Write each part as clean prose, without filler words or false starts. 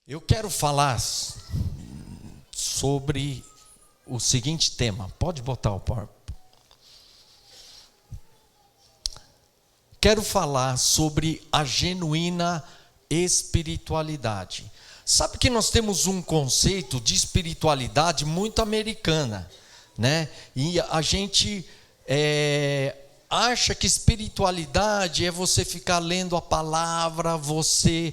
Eu quero falar sobre o seguinte tema. Pode botar o PowerPoint. Quero falar sobre a genuína espiritualidade. Sabe que nós temos um conceito de espiritualidade muito americana, né? E a gente acha que espiritualidade é você ficar lendo a palavra, você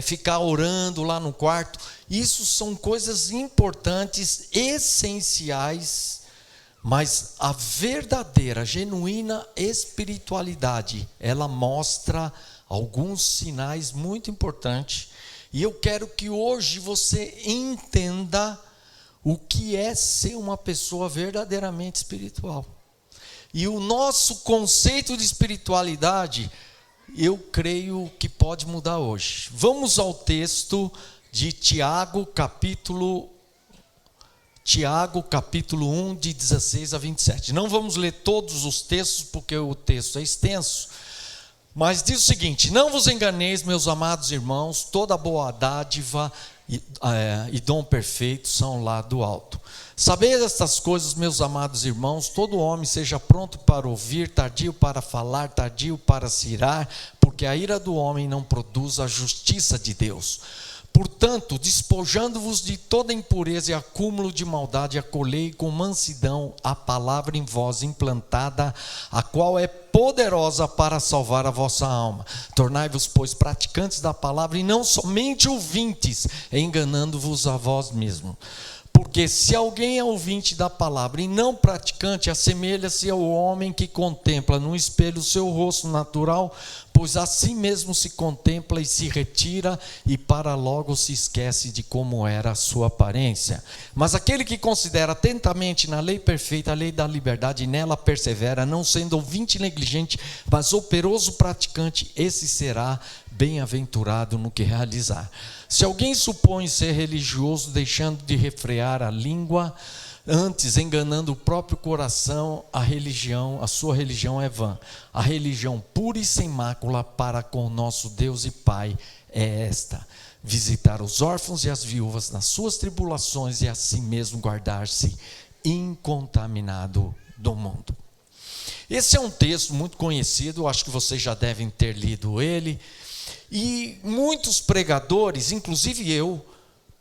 ficar orando lá no quarto. Isso são coisas importantes, essenciais, mas a verdadeira, genuína espiritualidade, ela mostra alguns sinais muito importantes. E eu quero que hoje você entenda o que é ser uma pessoa verdadeiramente espiritual. E o nosso conceito de espiritualidade, eu creio que pode mudar hoje. Vamos ao texto de Tiago, capítulo 1, de 16 a 27. Não vamos ler todos os textos, porque o texto é extenso, mas diz o seguinte: não vos enganeis, meus amados irmãos, toda boa dádiva e dom perfeito são lá do alto. Sabeis estas coisas, meus amados irmãos, todo homem seja pronto para ouvir, tardio para falar, tardio para se irar, porque a ira do homem não produz a justiça de Deus. Portanto, despojando-vos de toda impureza e acúmulo de maldade, acolhei com mansidão a palavra em vós implantada, a qual é poderosa para salvar a vossa alma. Tornai-vos, pois, praticantes da palavra e não somente ouvintes, enganando-vos a vós mesmos. Porque se alguém é ouvinte da palavra e não praticante, assemelha-se ao homem que contempla no espelho o seu rosto natural, pois a si mesmo se contempla e se retira, e para logo se esquece de como era a sua aparência. Mas aquele que considera atentamente na lei perfeita, a lei da liberdade, e nela persevera, não sendo ouvinte negligente, mas operoso praticante, esse será bem-aventurado no que realizar. Se alguém supõe ser religioso, deixando de refrear a língua, antes enganando o próprio coração, a sua religião é vã. A religião pura e sem mácula para com nosso Deus e Pai é esta: visitar os órfãos e as viúvas nas suas tribulações e assim mesmo guardar-se incontaminado do mundo. Esse é um texto muito conhecido, acho que vocês já devem ter lido ele. E muitos pregadores, inclusive eu,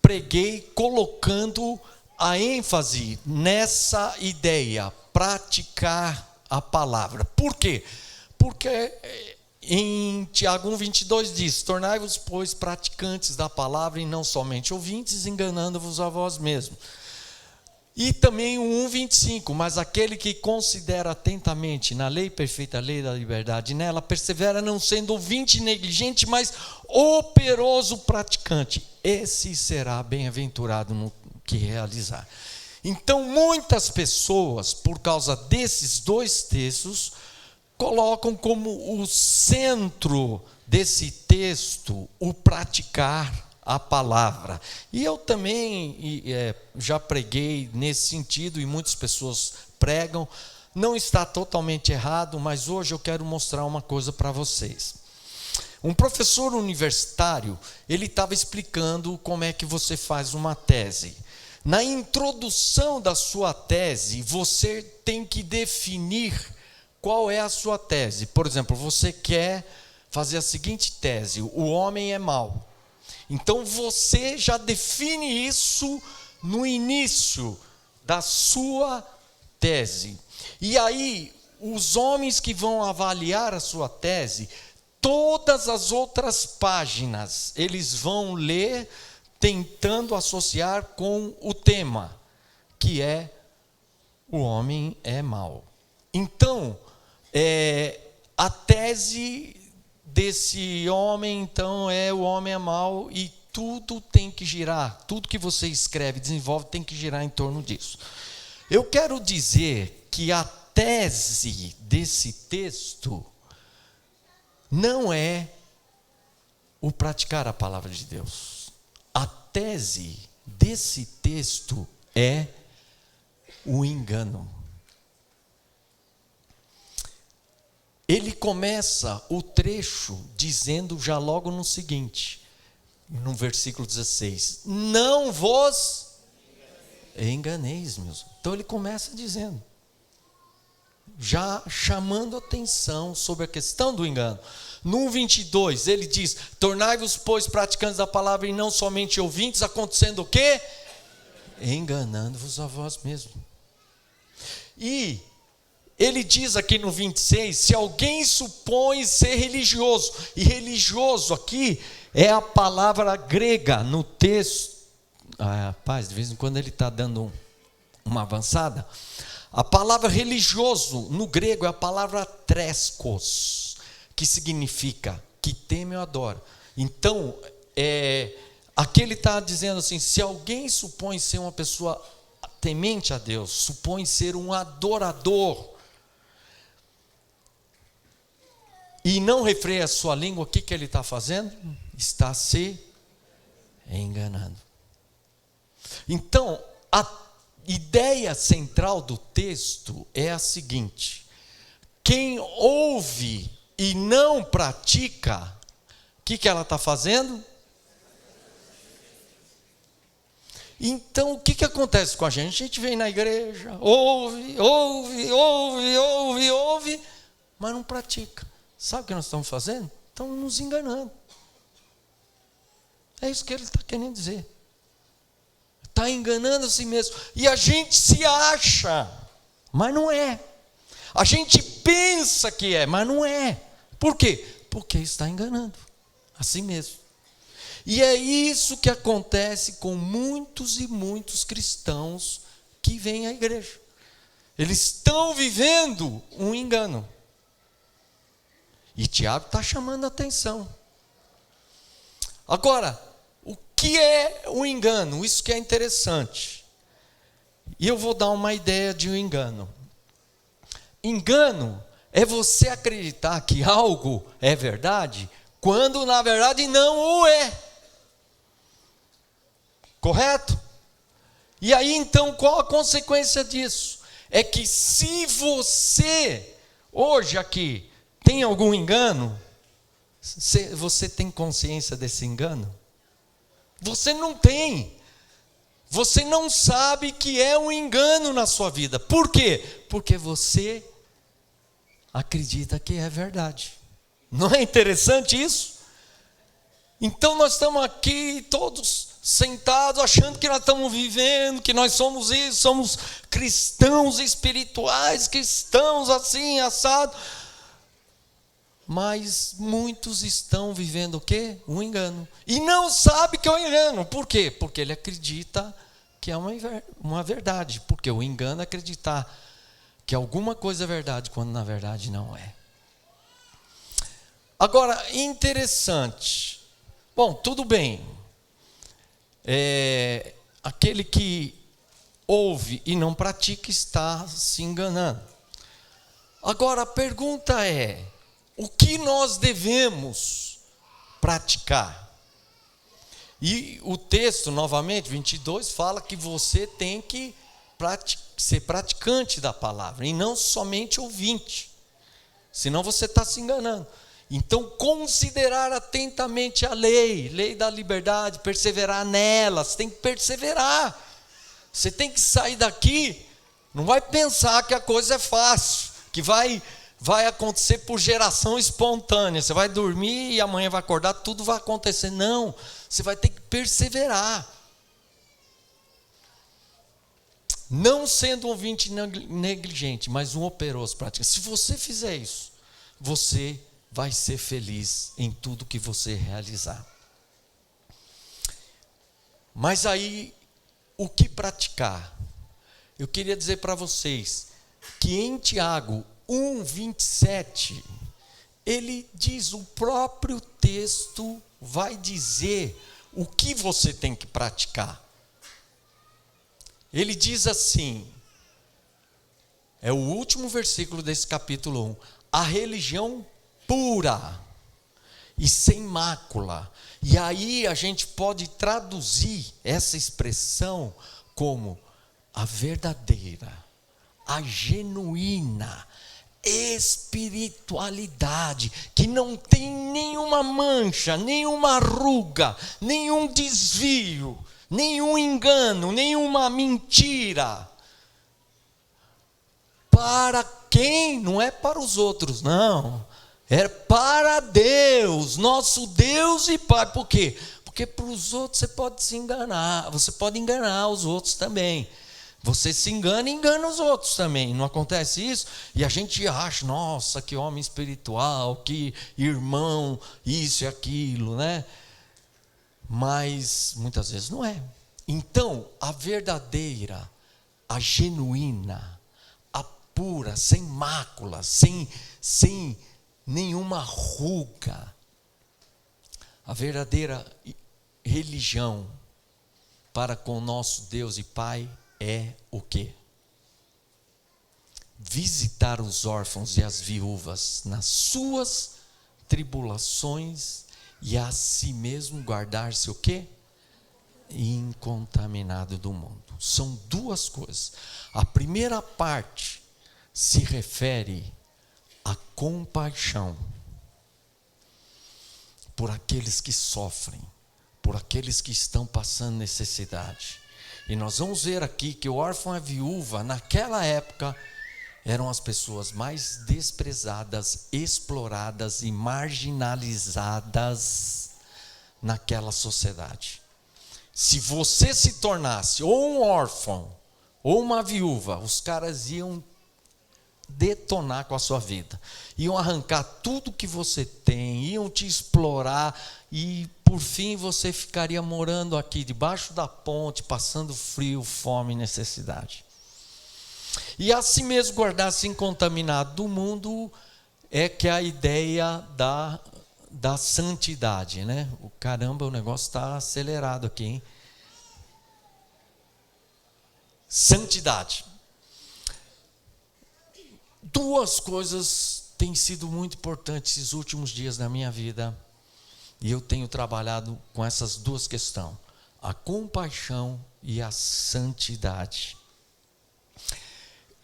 preguei colocando a ênfase nessa ideia, praticar a palavra. Por quê? Porque em Tiago 1,22 diz: tornai-vos, pois, praticantes da palavra e não somente ouvintes, enganando-vos a vós mesmos. E também o 1,25, mas aquele que considera atentamente na lei perfeita, a lei da liberdade, nela persevera, não sendo ouvinte negligente, mas operoso praticante, esse será bem-aventurado no que realizar. Então muitas pessoas, por causa desses dois textos, colocam como o centro desse texto o praticar a palavra. E eu também já preguei nesse sentido, e muitas pessoas pregam. Não está totalmente errado, mas hoje eu quero mostrar uma coisa para vocês. Um professor universitário, ele estava explicando como é que você faz uma tese. Na introdução da sua tese, você tem que definir qual é a sua tese. Por exemplo, você quer fazer a seguinte tese: o homem é mau. Então você já define isso no início da sua tese. E aí, os homens que vão avaliar a sua tese, todas as outras páginas, eles vão ler tentando associar com o tema, que é o homem é mau. Então, a tese desse homem, então, o homem é mau, e tudo tem que girar, tudo que você escreve, desenvolve, tem que girar em torno disso. Eu quero dizer que a tese desse texto não é o praticar a palavra de Deus. A tese desse texto é o engano. Ele começa o trecho dizendo já logo no seguinte: no versículo 16: não vos enganeis, meus. Então ele começa dizendo, já chamando atenção sobre a questão do engano. No 22 ele diz: tornai-vos, pois, praticantes da palavra e não somente ouvintes, acontecendo o quê? Enganando-vos a vós mesmos. E ele diz aqui no 26, se alguém supõe ser religioso, e religioso aqui é a palavra grega no texto, rapaz, de vez em quando ele está dando uma avançada. A palavra religioso no grego é a palavra treskos, que significa que teme ou adora. Então, aqui ele está dizendo assim, se alguém supõe ser uma pessoa temente a Deus, supõe ser um adorador, e não refreia a sua língua, o que ele está fazendo? Está se enganando. Então, a ideia central do texto é a seguinte: quem ouve e não pratica, o que ela está fazendo? Então, o que acontece com a gente? A gente vem na igreja, ouve, mas não pratica. Sabe o que nós estamos fazendo? Estamos nos enganando. É isso que ele está querendo dizer. Está enganando a si mesmo. E a gente se acha, mas não é. A gente pensa que é, mas não é. Por quê? Porque está enganando a si mesmo. E é isso que acontece com muitos e muitos cristãos que vêm à igreja. Eles estão vivendo um engano. E Tiago está chamando a atenção. Agora, o que é o engano? Isso que é interessante. E eu vou dar uma ideia de um engano. Engano é você acreditar que algo é verdade, quando na verdade não o é. Correto? E aí então, qual a consequência disso? É que se você, hoje aqui, tem algum engano, você tem consciência desse engano? Você não tem. Você não sabe que é um engano na sua vida. Por quê? Porque você acredita que é verdade. Não é interessante isso? Então nós estamos aqui todos sentados, achando que nós estamos vivendo, que nós somos isso, somos cristãos espirituais, cristãos assim, assado. Mas muitos estão vivendo o quê? Um engano. E não sabe que é um engano. Por quê? Porque ele acredita que é uma verdade. Porque o engano é acreditar que alguma coisa é verdade, quando na verdade não é. Agora, interessante. Bom, tudo bem. Aquele que ouve e não pratica está se enganando. Agora, a pergunta é: o que nós devemos praticar? E o texto, novamente, 22, fala que você tem que ser praticante da palavra, e não somente ouvinte. Senão você está se enganando. Então, considerar atentamente a lei da liberdade, perseverar nela. Você tem que perseverar. Você tem que sair daqui, não vai pensar que a coisa é fácil, que vai acontecer por geração espontânea. Você vai dormir e amanhã vai acordar, tudo vai acontecer. Não, você vai ter que perseverar. Não sendo um ouvinte negligente, mas um operoso praticante. Se você fizer isso, você vai ser feliz em tudo que você realizar. Mas aí, o que praticar? Eu queria dizer para vocês que em Tiago 1:27, ele diz, o próprio texto vai dizer o que você tem que praticar. Ele diz assim, é o último versículo desse capítulo 1, a religião pura e sem mácula. E aí a gente pode traduzir essa expressão como a verdadeira, a genuína, espiritualidade, que não tem nenhuma mancha, nenhuma ruga, nenhum desvio, nenhum engano, nenhuma mentira. Para quem? Não é para os outros, não. É para Deus, nosso Deus e Pai. Por quê? Porque para os outros você pode se enganar, você pode enganar os outros também. Você se engana e engana os outros também, não acontece isso? E a gente acha, nossa, que homem espiritual, que irmão, isso e aquilo, né? Mas muitas vezes não é. Então, a verdadeira, a genuína, a pura, sem mácula, sem nenhuma ruga, a verdadeira religião para com o nosso Deus e Pai é o quê? Visitar os órfãos e as viúvas nas suas tribulações e a si mesmo guardar-se o quê? Incontaminado do mundo. São duas coisas. A primeira parte se refere à compaixão por aqueles que sofrem, por aqueles que estão passando necessidade. E nós vamos ver aqui que o órfão e a viúva, naquela época, eram as pessoas mais desprezadas, exploradas e marginalizadas naquela sociedade. Se você se tornasse ou um órfão ou uma viúva, os caras iam detonar com a sua vida, iam arrancar tudo que você tem, iam te explorar e por fim você ficaria morando aqui debaixo da ponte, passando frio, fome e necessidade. E assim mesmo guardar-se incontaminado do mundo é que é a ideia da santidade, né? Caramba, o negócio está acelerado aqui, hein? Santidade. Duas coisas têm sido muito importantes esses últimos dias da minha vida, e eu tenho trabalhado com essas duas questões: a compaixão e a santidade.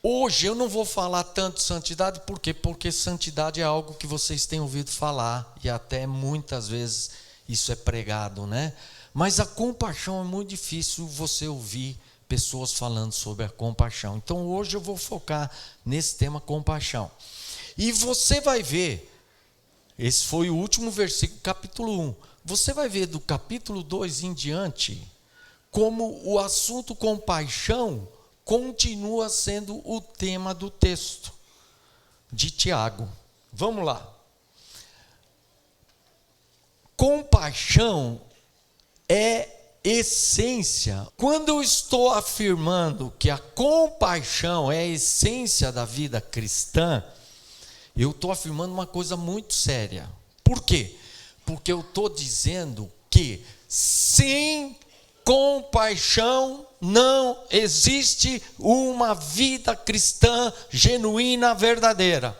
Hoje eu não vou falar tanto de santidade, por quê? Porque santidade é algo que vocês têm ouvido falar, e até muitas vezes isso é pregado, né? Mas a compaixão é muito difícil você ouvir pessoas falando sobre a compaixão. Então hoje eu vou focar nesse tema compaixão. E você vai ver, esse foi o último versículo, capítulo 1. Você vai ver do capítulo 2 em diante, como o assunto compaixão continua sendo o tema do texto de Tiago. Vamos lá. Compaixão é essência. Quando eu estou afirmando que a compaixão é a essência da vida cristã, eu estou afirmando uma coisa muito séria. Por quê? Porque eu estou dizendo que sem compaixão não existe uma vida cristã genuína, verdadeira.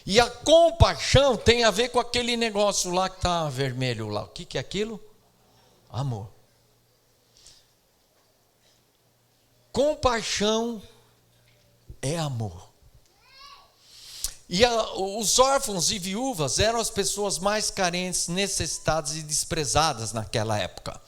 E a compaixão tem a ver com aquele negócio lá que está vermelho lá. O que é aquilo? Amor. Compaixão é amor. E os órfãos e viúvas eram as pessoas mais carentes, necessitadas e desprezadas naquela época.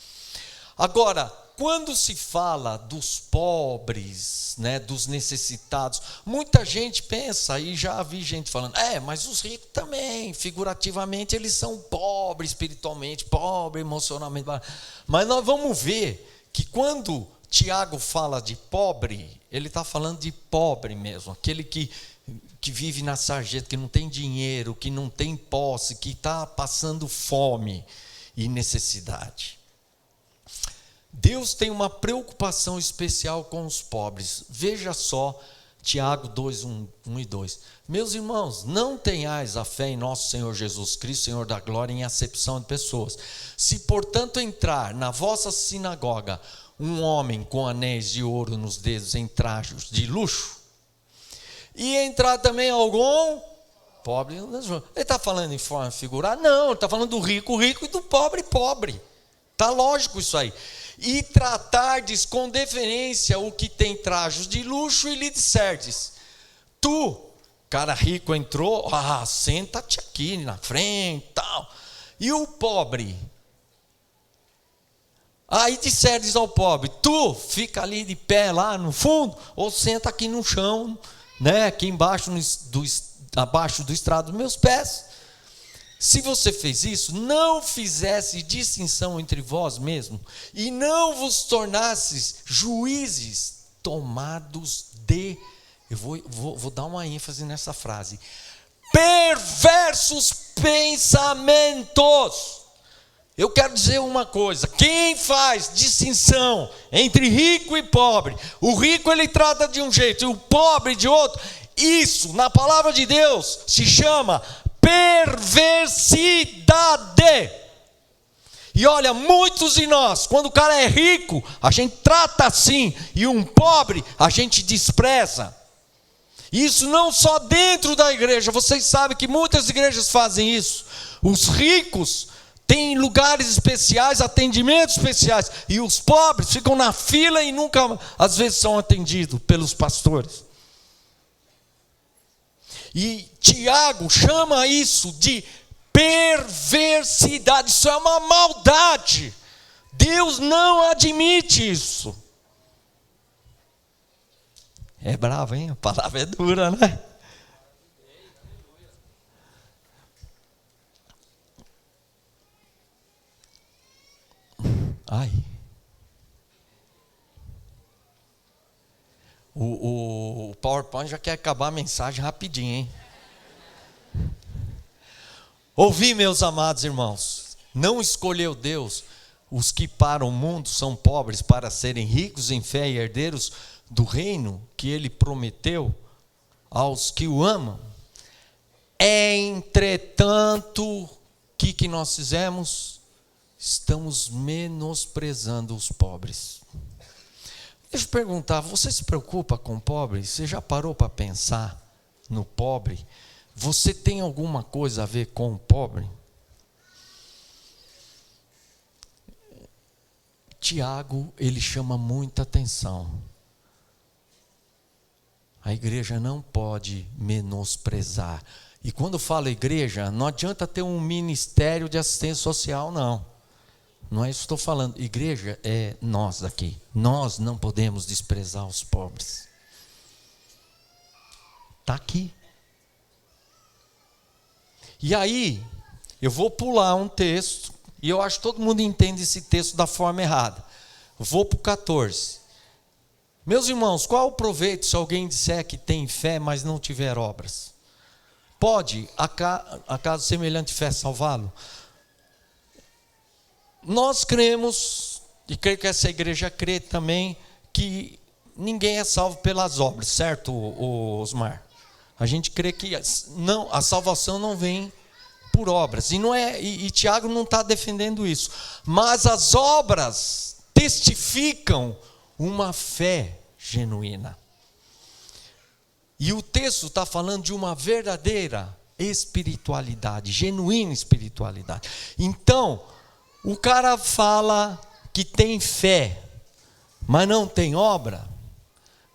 Agora, quando se fala dos pobres, né, dos necessitados, muita gente pensa, e já vi gente falando, mas os ricos também, figurativamente, eles são pobres espiritualmente, pobres emocionalmente. Mas nós vamos ver que quando Tiago fala de pobre, ele está falando de pobre mesmo, aquele que vive na sarjeta, que não tem dinheiro, que não tem posse, que está passando fome e necessidade. Deus tem uma preocupação especial com os pobres. Veja só, Tiago 2, 1 e 2. Meus irmãos, não tenhais a fé em nosso Senhor Jesus Cristo, Senhor da glória, em acepção de pessoas. Se, portanto, entrar na vossa sinagoga um homem com anéis de ouro nos dedos em trajes de luxo, e entrar também algum pobre, ele está falando em forma figurada? Não, ele está falando do rico, rico, e do pobre, pobre. Está lógico isso aí. E tratardes com deferência o que tem trajos de luxo e lhe disserdes: tu, cara rico, entrou, senta-te aqui na frente, tal. E o pobre? Aí disserdes ao pobre: tu, fica ali de pé lá no fundo, ou senta aqui no chão, né, aqui embaixo, abaixo do estrado dos meus pés. Se você fez isso, não fizesse distinção entre vós mesmos, e não vos tornasses juízes tomados de, eu vou dar uma ênfase nessa frase, perversos pensamentos. Eu quero dizer uma coisa: quem faz distinção entre rico e pobre, o rico ele trata de um jeito e o pobre de outro, isso na palavra de Deus se chama perversidade. E olha, muitos de nós, quando o cara é rico, a gente trata assim, e um pobre a gente despreza. Isso não só dentro da igreja, vocês sabem que muitas igrejas fazem isso. Os ricos têm lugares especiais, atendimentos especiais, e os pobres ficam na fila e nunca, às vezes, são atendidos pelos pastores. E Tiago chama isso de perversidade. Isso é uma maldade. Deus não admite isso. É bravo, hein? A palavra é dura, né? Ai. O PowerPoint já quer acabar a mensagem rapidinho, hein? Ouvi, meus amados irmãos, não escolheu Deus os que para o mundo são pobres para serem ricos em fé e herdeiros do reino que ele prometeu aos que o amam. Entretanto, o que nós fizemos? Estamos menosprezando os pobres. Deixa eu perguntar, você se preocupa com o pobre? Você já parou para pensar no pobre? Você tem alguma coisa a ver com o pobre? Tiago, ele chama muita atenção. A igreja não pode menosprezar. E quando falo igreja, não adianta ter um ministério de assistência social, não. Não é isso que estou falando. Igreja é nós aqui. Nós não podemos desprezar os pobres. Está aqui. E aí, eu vou pular um texto, e eu acho que todo mundo entende esse texto da forma errada. Vou para o 14. Meus irmãos, qual o proveito se alguém disser que tem fé, mas não tiver obras? Pode, acaso semelhante fé, salvá-lo? Nós cremos, e creio que essa igreja crê também, que ninguém é salvo pelas obras, certo, Osmar? A gente crê que não, a salvação não vem por obras, e Tiago não está defendendo isso, mas as obras testificam uma fé genuína. E o texto está falando de uma verdadeira espiritualidade, genuína espiritualidade. Então, o cara fala que tem fé, mas não tem obra.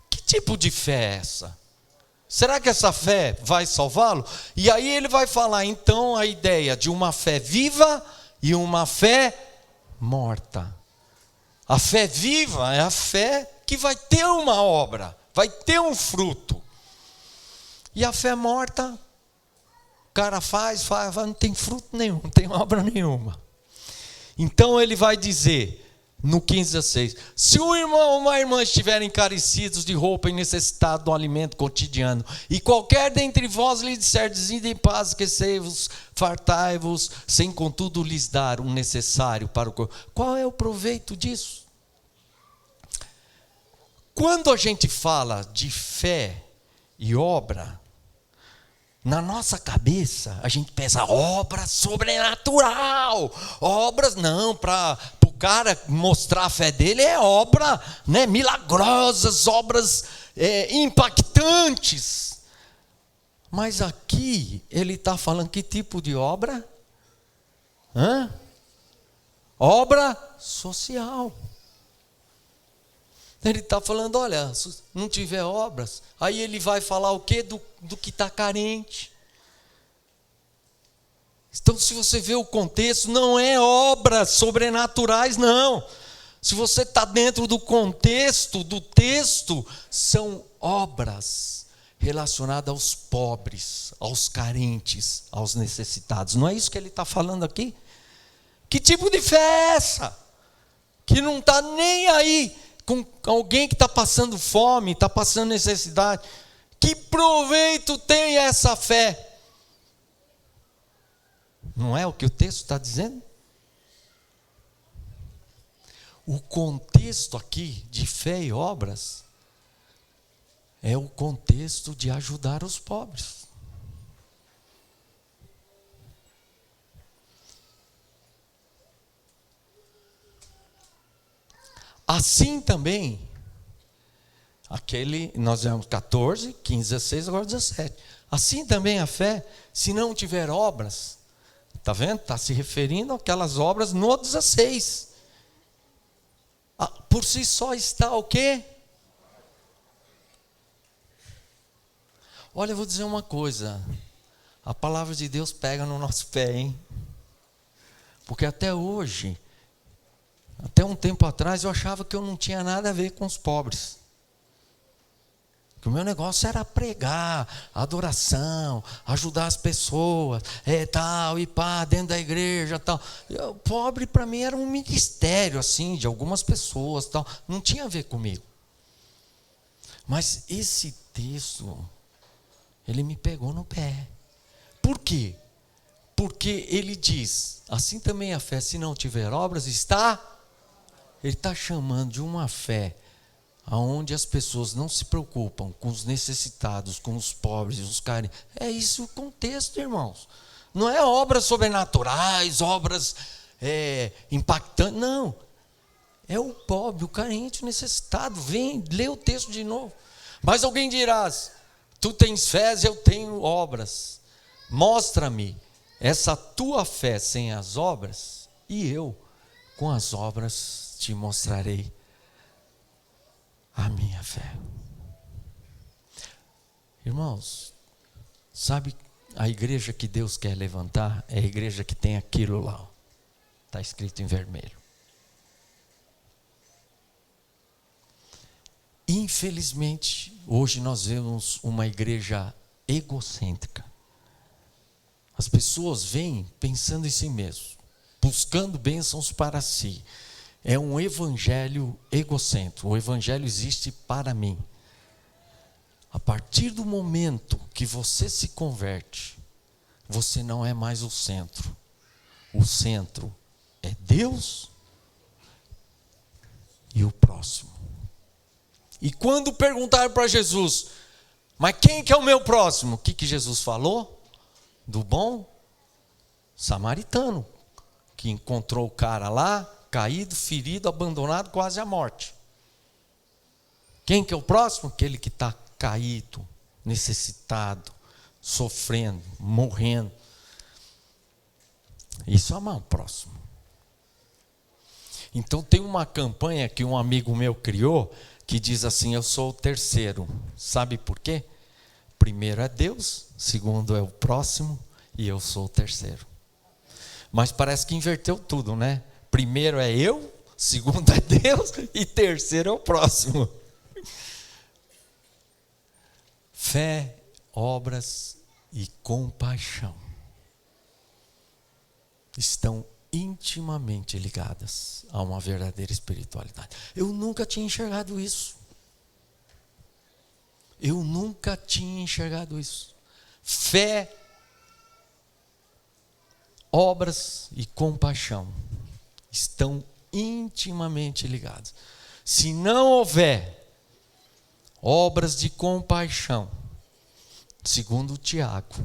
Que tipo de fé é essa? Será que essa fé vai salvá-lo? E aí ele vai falar então a ideia de uma fé viva e uma fé morta. A fé viva é a fé que vai ter uma obra, vai ter um fruto. E a fé morta, o cara faz, não tem fruto nenhum, não tem obra nenhuma. Então ele vai dizer, no 15:16, se um irmão ou uma irmã estiverem carecidos de roupa e necessitados do alimento cotidiano, e qualquer dentre vós lhe disser, ide em paz, esquecei-vos, fartai-vos, sem contudo lhes dar o necessário para o corpo. Qual é o proveito disso? Quando a gente fala de fé e obra, na nossa cabeça, a gente pensa, obra sobrenatural, obras não, para o cara mostrar a fé dele é obra, né, milagrosas, obras impactantes. Mas aqui ele está falando que tipo de obra? Obra social. Ele está falando, olha, se não tiver obras, aí ele vai falar o quê? Do que está carente. Então, se você vê o contexto, não é obras sobrenaturais, não. Se você está dentro do contexto do texto, são obras relacionadas aos pobres, aos carentes, aos necessitados. Não é isso que ele está falando aqui? Que tipo de fé é essa? Que não está nem aí com alguém que está passando fome, está passando necessidade. Que proveito tem essa fé? Não é o que o texto está dizendo? O contexto aqui de fé e obras é o contexto de ajudar os pobres. Assim também, nós vemos 14, 15, 16, agora 17. Assim também a fé, se não tiver obras, está vendo? Está se referindo àquelas obras no 16. Por si só está o quê? Olha, eu vou dizer uma coisa. A palavra de Deus pega no nosso pé, hein? Porque até hoje, até um tempo atrás, eu achava que eu não tinha nada a ver com os pobres. Que o meu negócio era pregar, adoração, ajudar as pessoas, tal, e pá, dentro da igreja, tal. O pobre para mim era um ministério, assim, de algumas pessoas, tal. Não tinha a ver comigo. Mas esse texto, ele me pegou no pé. Por quê? Porque ele diz, assim também a fé, se não tiver obras, ele está chamando de uma fé onde as pessoas não se preocupam com os necessitados, com os pobres, os carentes. É isso o contexto, irmãos. Não é obras sobrenaturais, obras impactantes, não. É o pobre, o carente, o necessitado. Vem, lê o texto de novo. Mas alguém dirá, tu tens fé, eu tenho obras. Mostra-me essa tua fé sem as obras, e eu, com as obras, te mostrarei a minha fé. Irmãos, sabe a igreja que Deus quer levantar? É a igreja que tem aquilo lá, está escrito em vermelho. Infelizmente, hoje nós vemos uma igreja egocêntrica. As pessoas vêm pensando em si mesmas, buscando bênçãos para si. É um evangelho egocêntrico. O evangelho existe para mim. A partir do momento que você se converte, você não é mais o centro. O centro é Deus e o próximo. E quando perguntaram para Jesus, mas quem que é o meu próximo? O que Jesus falou? Do bom samaritano, que encontrou o cara lá, caído, ferido, abandonado, quase à morte. Quem que é o próximo? Aquele que está caído, necessitado, sofrendo, morrendo. Isso é amar o próximo. Então tem uma campanha que um amigo meu criou, que diz assim, eu sou o terceiro. Sabe por quê? Primeiro é Deus, segundo é o próximo, e eu sou o terceiro. Mas parece que inverteu tudo, né? Primeiro é eu, segundo é Deus, e terceiro é o próximo. Fé, obras e compaixão estão intimamente ligadas a uma verdadeira espiritualidade. Eu nunca tinha enxergado isso. Eu nunca tinha enxergado isso. Fé, obras e compaixão estão intimamente ligados. Se não houver obras de compaixão, segundo Tiago,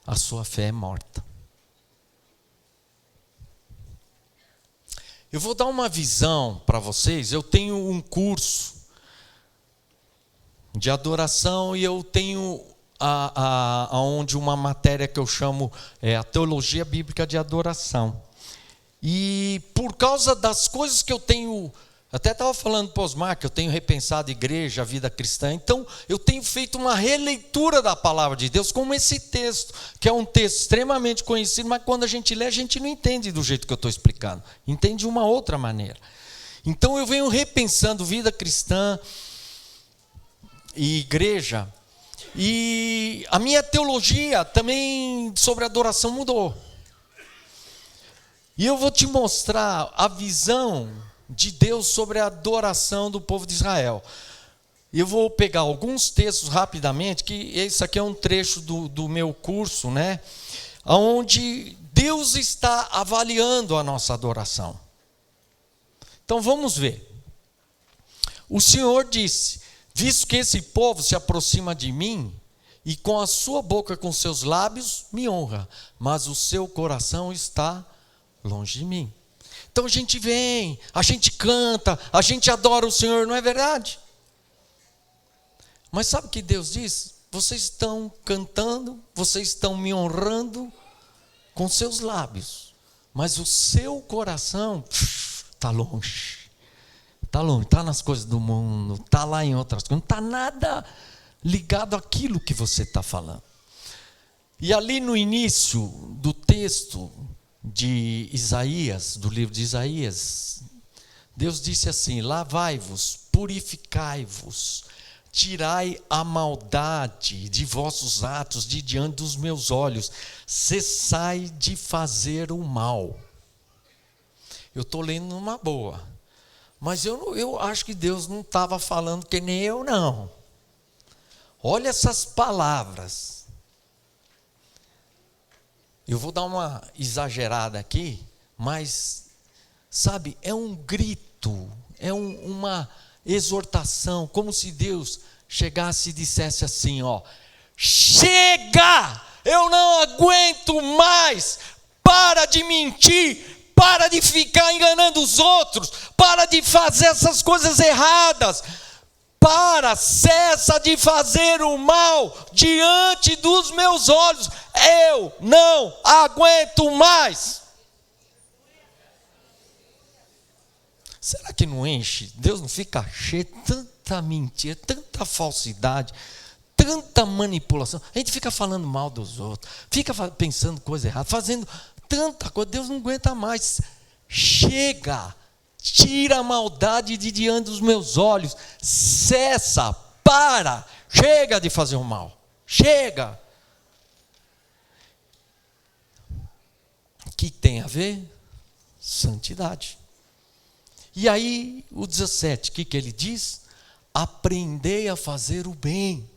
a sua fé é morta. Eu vou dar uma visão para vocês. Eu tenho um curso de adoração e eu tenho onde uma matéria que eu chamo a teologia bíblica de adoração. E por causa das coisas que eu tenho, até estava falando para o Osmar, que eu tenho repensado a igreja, a vida cristã, então eu tenho feito uma releitura da palavra de Deus, como esse texto, que é um texto extremamente conhecido, mas quando a gente lê, a gente não entende do jeito que eu estou explicando, entende de uma outra maneira. Então eu venho repensando vida cristã e igreja, e a minha teologia também sobre adoração mudou. E eu vou te mostrar a visão de Deus sobre a adoração do povo de Israel. Eu vou pegar alguns textos rapidamente, que isso aqui é um trecho do meu curso, né? Onde Deus está avaliando a nossa adoração. Então vamos ver. O Senhor disse: visto que esse povo se aproxima de mim, e com a sua boca, com seus lábios, me honra, mas o seu coração está longe de mim. Então a gente vem, a gente canta, a gente adora o Senhor, não é verdade? Mas sabe o que Deus diz? Vocês estão cantando, vocês estão me honrando com seus lábios, mas o seu coração está longe. Está longe, está nas coisas do mundo, está lá em outras coisas, não está nada ligado àquilo que você está falando. E ali no início do texto de Isaías, do livro de Isaías, Deus disse assim: lavai-vos, purificai-vos, tirai a maldade de vossos atos de diante dos meus olhos, cessai de fazer o mal. Eu estou lendo numa boa, mas eu acho que Deus não estava falando que nem eu, não. Olha essas palavras. Eu vou dar uma exagerada aqui, mas, sabe, é um grito, é uma exortação, como se Deus chegasse e dissesse assim, ó: chega, eu não aguento mais, para de mentir, para de ficar enganando os outros, para de fazer essas coisas erradas, cessa de fazer o mal diante dos meus olhos, eu não aguento mais. Será que não enche? Deus não fica cheio de tanta mentira, tanta falsidade, tanta manipulação? A gente fica falando mal dos outros, fica pensando coisa errada, fazendo tanta coisa, Deus não aguenta mais. Chega, tira a maldade de diante dos meus olhos, cessa, chega de fazer o mal, chega. O que tem a ver? Santidade. E aí o 17, o que ele diz? Aprendei a fazer o bem,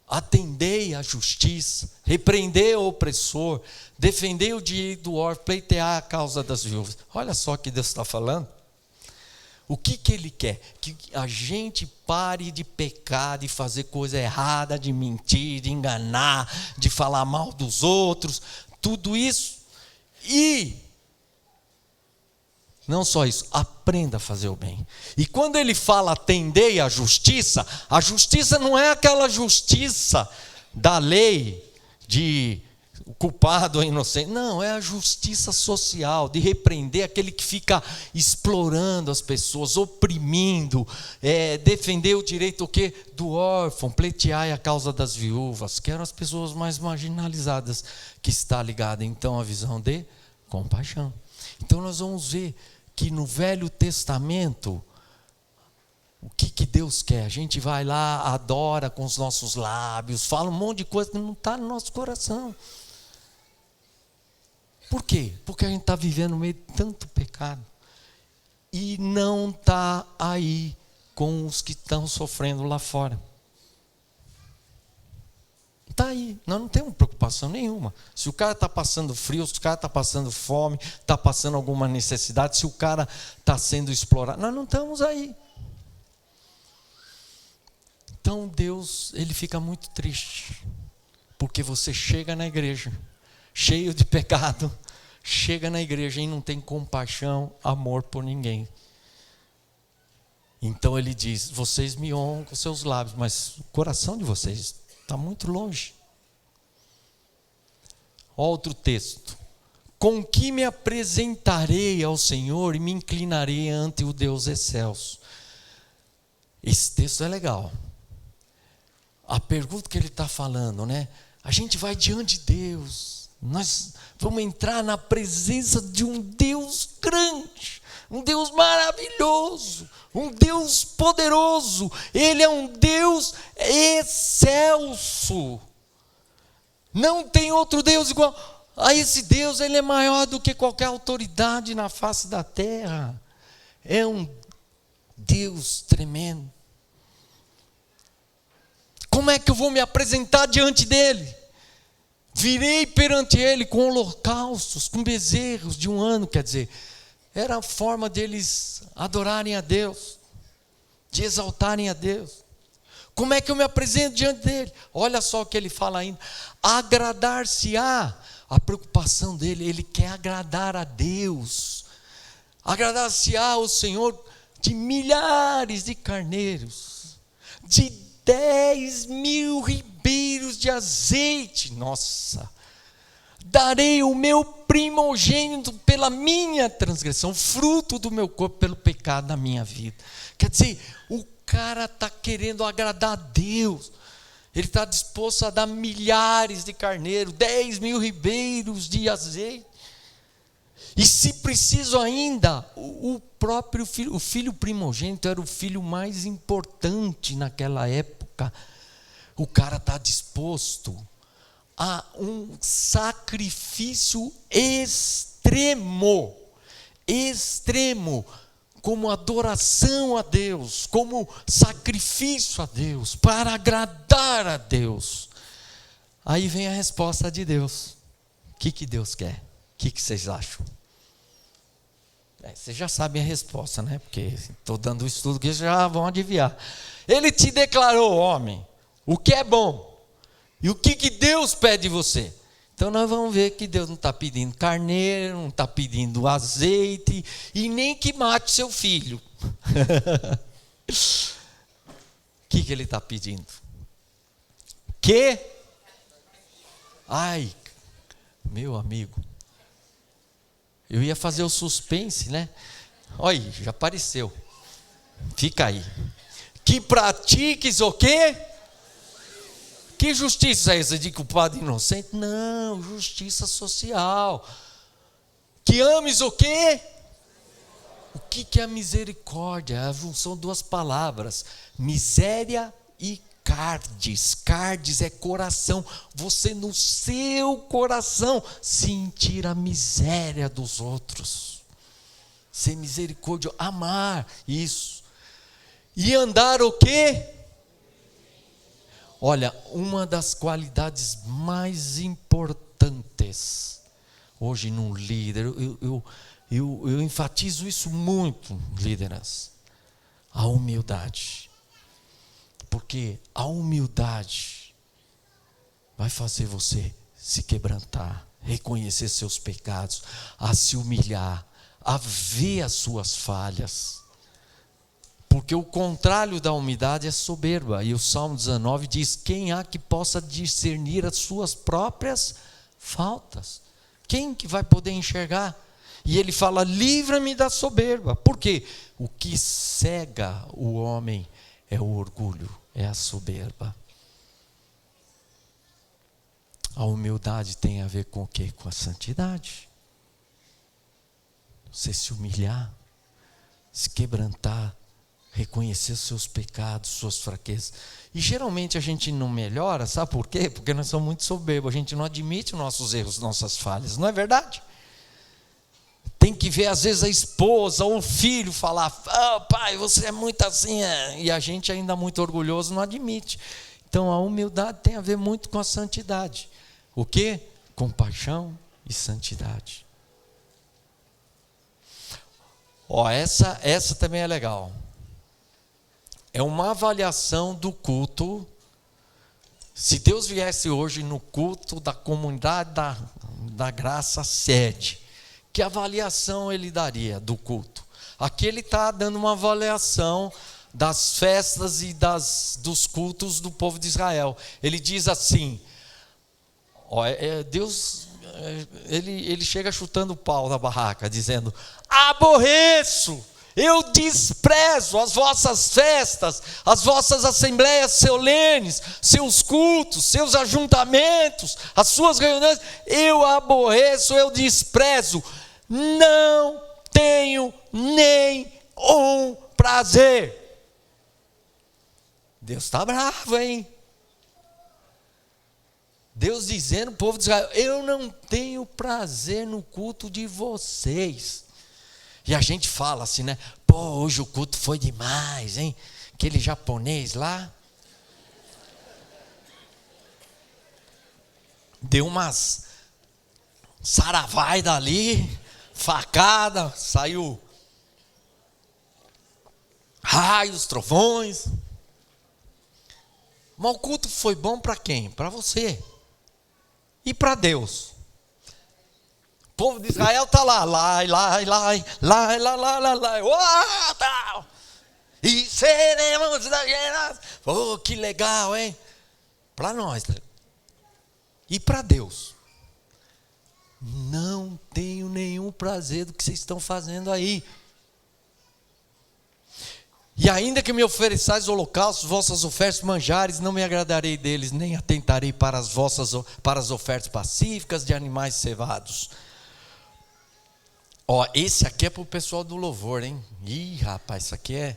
atendei à justiça, repreendei o opressor, defendei o direito do órfão, pleitear a causa das viúvas. Olha só o que Deus está falando. O que ele quer? Que a gente pare de pecar, de fazer coisa errada, de mentir, de enganar, de falar mal dos outros, tudo isso. E não só isso, aprenda a fazer o bem. E quando ele fala atendei à justiça, a justiça não é aquela justiça da lei de culpado ou inocente. Não, é a justiça social, de repreender aquele que fica explorando as pessoas, oprimindo, defender o direito o quê? Do órfão, pleitear a causa das viúvas, que eram as pessoas mais marginalizadas, que está ligada então à visão de compaixão. Então nós vamos ver que no Velho Testamento, o que Deus quer? A gente vai lá, adora com os nossos lábios, fala um monte de coisa que não está no nosso coração. Por quê? Porque a gente está vivendo no meio de tanto pecado e não está aí com os que estão sofrendo lá fora. Está aí, nós não temos preocupação nenhuma. Se o cara está passando frio, se o cara está passando fome, está passando alguma necessidade, se o cara está sendo explorado, nós não estamos aí. Então Deus, ele fica muito triste, porque você chega na igreja, cheio de pecado, chega na igreja e não tem compaixão, amor por ninguém. Então ele diz, vocês me honram com seus lábios, mas o coração de vocês está muito longe. Outro texto, com que me apresentarei ao Senhor e me inclinarei ante o Deus excelso. Esse texto é legal. A pergunta que ele está falando, né? A gente vai diante de Deus, nós vamos entrar na presença de um Deus grande, um Deus maravilhoso, um Deus poderoso. Ele é um Deus excelso. Não tem outro Deus igual a esse Deus. Ele é maior do que qualquer autoridade na face da terra. É um Deus tremendo. Como é que eu vou me apresentar diante dele? Virei perante ele com holocaustos, com bezerros de 1 ano, quer dizer, era a forma deles adorarem a Deus, de exaltarem a Deus. Como é que eu me apresento diante dele? Olha só o que ele fala ainda: agradar-se-á. A preocupação dele, ele quer agradar a Deus. Agradar-se-á o Senhor de milhares de carneiros, de 10.000 ribeiros de azeite. Nossa! Darei o meu primogênito pela minha transgressão, fruto do meu corpo pelo pecado da minha vida. Quer dizer, o cara está querendo agradar a Deus. Ele está disposto a dar milhares de carneiros, 10.000 ribeiros de azeite. E se preciso ainda, o próprio filho, o filho primogênito era o filho mais importante naquela época. O cara está disposto a um sacrifício extremo, como adoração a Deus, como sacrifício a Deus, para agradar a Deus. Aí vem a resposta de Deus. O que Deus quer? O que vocês acham? Vocês já sabem a resposta, né? Porque estou dando o estudo que já vão adivinhar. Ele te declarou, homem, o que é bom. E o que Deus pede de você? Então nós vamos ver que Deus não está pedindo carneiro, não está pedindo azeite, e nem que mate seu filho. O que ele está pedindo? Ai, meu amigo, eu ia fazer o suspense, né? Olha aí, já apareceu. Fica aí. Que pratiques o quê? Que justiça é essa de culpado inocente? Não, justiça social. Que ames o quê? O que é a misericórdia? É a junção de 2 palavras. Miséria e cardes. Cardes é coração. Você no seu coração sentir a miséria dos outros. Ser misericórdia, amar isso. E andar o quê? Olha, uma das qualidades mais importantes hoje num líder, eu enfatizo isso muito, líderes, a humildade. Porque a humildade vai fazer você se quebrantar, reconhecer seus pecados, a se humilhar, a ver as suas falhas. Porque o contrário da humildade é soberba. E o Salmo 19 diz: quem há que possa discernir as suas próprias faltas? Quem que vai poder enxergar? E ele fala: livra-me da soberba. Por quê? O que cega o homem é o orgulho, é a soberba. A humildade tem a ver com o quê? Com a santidade. Você se humilhar, se quebrantar, reconhecer seus pecados, suas fraquezas. E geralmente a gente não melhora, sabe por quê? Porque nós somos muito soberbos, a gente não admite os nossos erros, nossas falhas, não é verdade? Tem que ver às vezes a esposa ou o filho falar: pai, você é muito assim, e a gente ainda muito orgulhoso não admite. Então a humildade tem a ver muito com a santidade. O quê? Compaixão e santidade. Essa também é legal. É uma avaliação do culto. Se Deus viesse hoje no culto da comunidade da graça sede, que avaliação ele daria do culto? Aqui ele está dando uma avaliação das festas e dos cultos do povo de Israel. Ele diz assim: Deus ele chega chutando o pau na barraca, dizendo: aborreço, eu desprezo as vossas festas, as vossas assembleias solenes, seus cultos, seus ajuntamentos, as suas reuniões, eu aborreço, eu desprezo, não tenho nenhum prazer. Deus está bravo, hein? Deus dizendo ao povo de Israel: eu não tenho prazer no culto de vocês. E a gente fala assim, né? Pô, hoje o culto foi demais, hein? Aquele japonês lá deu umas saravai dali, facada, saiu raios, trovões. Mas o culto foi bom para quem? Para você. E para Deus. O povo de Israel está lá, e seremos da geração. Oh, que legal, hein? Para nós. E para Deus: não tenho nenhum prazer do que vocês estão fazendo aí. E ainda que me ofereçais holocaustos, vossas ofertas manjares, não me agradarei deles, nem atentarei para as ofertas pacíficas de animais cevados. Ó, esse aqui é para o pessoal do louvor, hein? Ih, rapaz, isso aqui é...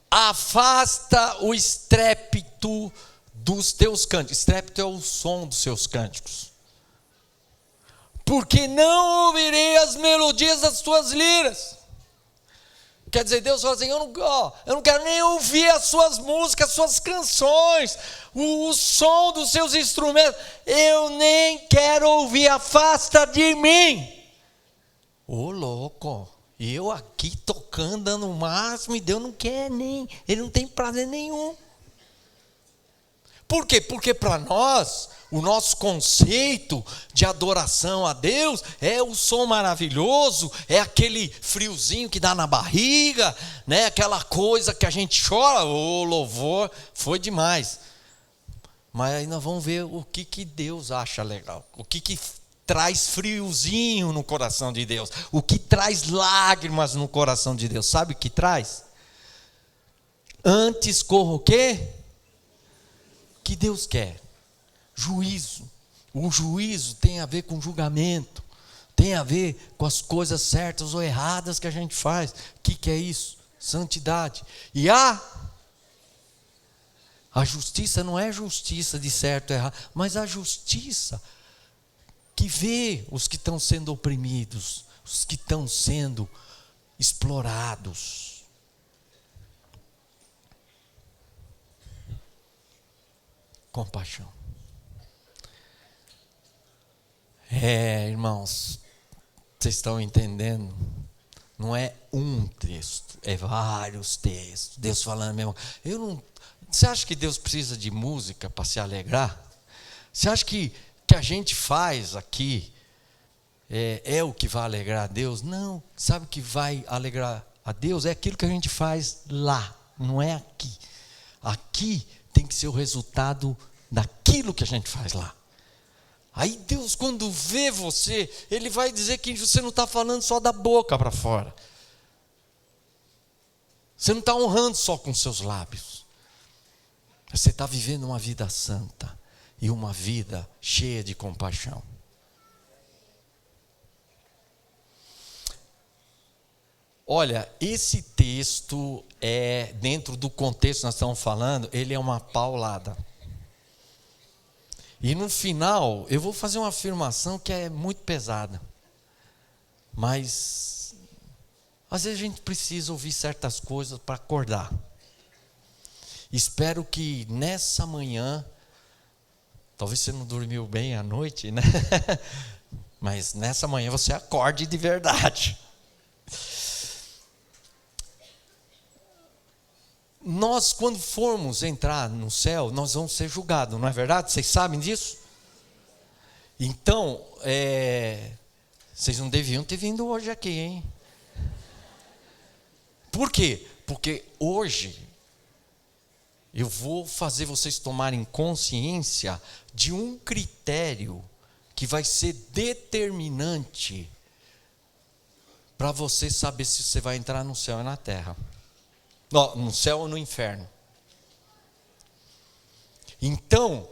Afasta o estrépito dos teus cânticos. Estrépito é o som dos seus cânticos. Porque não ouvirei as melodias das tuas liras. Quer dizer, Deus fala assim: eu não quero nem ouvir as suas músicas, as suas canções, o som dos seus instrumentos, eu nem quero ouvir, afasta de mim. Ô louco, eu aqui tocando, dando o máximo, e Deus não quer nem, Ele não tem prazer nenhum. Por quê? Porque para nós, o nosso conceito de adoração a Deus é o som maravilhoso, é aquele friozinho que dá na barriga, né? Aquela coisa que a gente chora, o louvor foi demais. Mas aí nós vamos ver o que Deus acha legal, o que traz friozinho no coração de Deus, o que traz lágrimas no coração de Deus. Sabe o que traz? Antes corra o quê? Que Deus quer? Juízo. O juízo tem a ver com julgamento, tem a ver com as coisas certas ou erradas que a gente faz. O que é isso? Santidade. E a justiça não é justiça de certo ou errado, mas a justiça que vê os que estão sendo oprimidos, os que estão sendo explorados. Compaixão. Irmãos, vocês estão entendendo? Não é um texto, é vários textos. Deus falando mesmo. Você acha que Deus precisa de música para se alegrar? Você acha que a gente faz aqui é o que vai alegrar a Deus? Não. Sabe o que vai alegrar a Deus? É aquilo que a gente faz lá, não é aqui. Aqui tem que ser o resultado daquilo que a gente faz lá. Aí Deus, quando vê você, Ele vai dizer que você não está falando só da boca para fora. Você não está honrando só com seus lábios. Você está vivendo uma vida santa e uma vida cheia de compaixão. Olha, esse texto dentro do contexto que nós estamos falando, ele é uma paulada. E no final, eu vou fazer uma afirmação que é muito pesada. Mas, às vezes a gente precisa ouvir certas coisas para acordar. Espero que nessa manhã, talvez você não dormiu bem à noite, né? Mas nessa manhã você acorde de verdade. Nós, quando formos entrar no céu, nós vamos ser julgados, não é verdade? Vocês sabem disso? Então, vocês não deviam ter vindo hoje aqui, hein? Por quê? Porque hoje eu vou fazer vocês tomarem consciência de um critério que vai ser determinante para você saber se você vai entrar no céu ou na terra. Não, no céu ou no inferno. Então,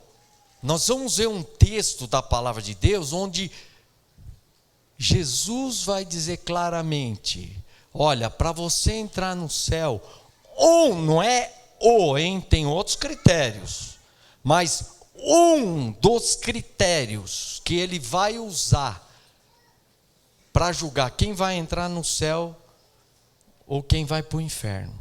nós vamos ver um texto da palavra de Deus onde Jesus vai dizer claramente: olha, para você entrar no céu, ou não é ou, hein? Tem outros critérios, mas um dos critérios que ele vai usar para julgar quem vai entrar no céu ou quem vai para o inferno.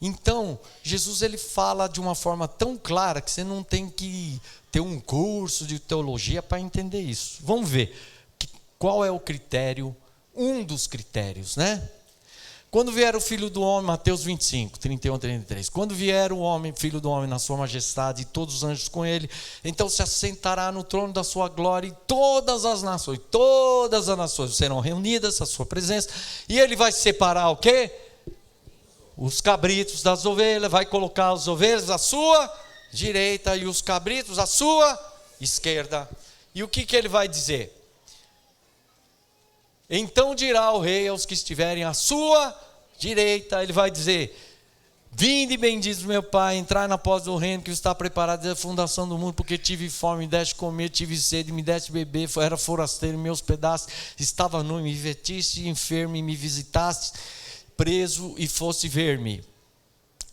Então, Jesus ele fala de uma forma tão clara que você não tem que ter um curso de teologia para entender isso. Vamos ver qual é o critério, um dos critérios, né? Quando vier o Filho do Homem, Mateus 25, 31, 33. Quando vier o homem, Filho do Homem, na sua majestade, e todos os anjos com ele, então se assentará no trono da sua glória, e todas as nações serão reunidas à sua presença, e ele vai separar o quê? Os cabritos das ovelhas, vai colocar as ovelhas à sua direita e os cabritos à sua esquerda. E o que ele vai dizer? Então dirá o rei aos que estiverem à sua direita, ele vai dizer: vinde benditos meu Pai, entrai na posse do reino que está preparado desde a fundação do mundo, porque tive fome, me deste comer, tive sede, me deste beber, era forasteiro, me hospedaste, estava nu, me vestiste, enfermo e me visitaste, preso e fosse ver-me.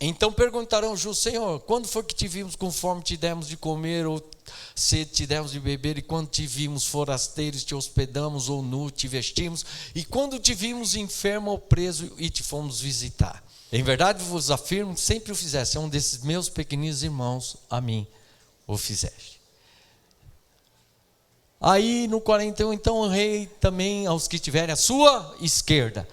Então perguntarão os justos: Senhor, quando foi que te vimos com fome, te demos de comer, ou sede, te demos de beber? E quando te vimos forasteiros, te hospedamos, ou nu, te vestimos? E quando te vimos enfermo ou preso, e te fomos visitar? Em verdade vos afirmo que sempre o fizeste a um desses meus pequeninos irmãos, a mim o fizeste. Aí no 41, então o rei também aos que tiverem à sua esquerda: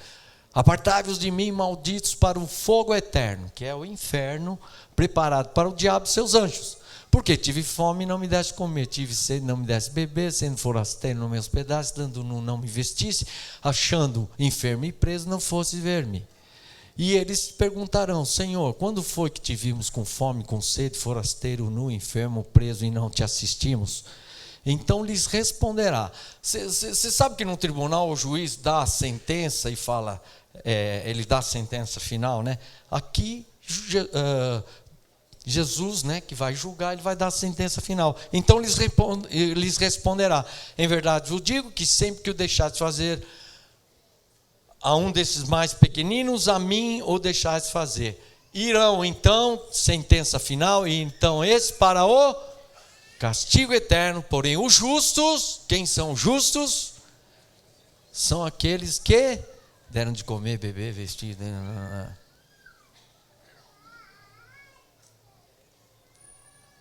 apartai-vos de mim, malditos, para o fogo eterno, que é o inferno, preparado para o diabo e seus anjos. Porque tive fome e não me deste comer, tive sede e não me deste beber, sendo forasteiro não me hospedaste, dando nu não me vestisse, achando enfermo e preso não fosse ver-me. E eles perguntarão: Senhor, quando foi que te vimos com fome, com sede, forasteiro, nu, enfermo, preso e não te assistimos? Então lhes responderá. Você sabe que no tribunal o juiz dá a sentença e fala, ele dá a sentença final, né? Aqui Jesus, né, que vai julgar, ele vai dar a sentença final. Então lhes responderá: em verdade vos digo que sempre que o deixares fazer a um desses mais pequeninos, a mim o deixares fazer. Irão então, sentença final, e então esse para o castigo eterno. Porém os justos, quem são os justos? São aqueles que deram de comer, beber, vestir.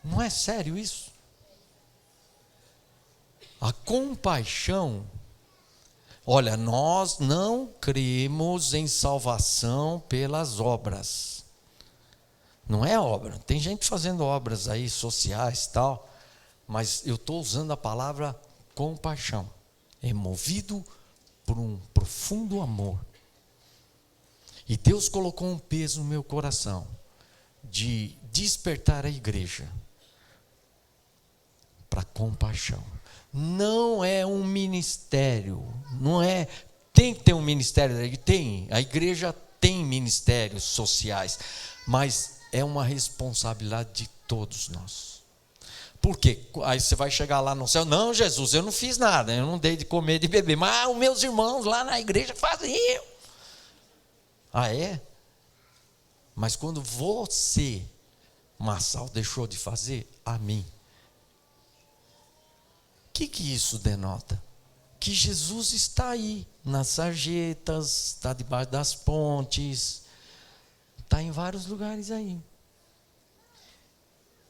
Não é sério isso? A compaixão. Olha, nós não cremos em salvação pelas obras. Não é obra. Tem gente fazendo obras aí sociais e tal, mas eu estou usando a palavra compaixão. É movido por um profundo amor. E Deus colocou um peso no meu coração de despertar a igreja para compaixão. Não é um ministério, não é, tem que ter um ministério, tem, a igreja tem ministérios sociais, mas é uma responsabilidade de todos nós. Por quê? Aí você vai chegar lá no céu: não, Jesus, eu não fiz nada, eu não dei de comer e de beber, mas os meus irmãos lá na igreja faziam. Ah, é? Mas quando você, Massal, deixou de fazer, a mim, o que isso denota? Que Jesus está aí, nas sarjetas, está debaixo das pontes, está em vários lugares aí.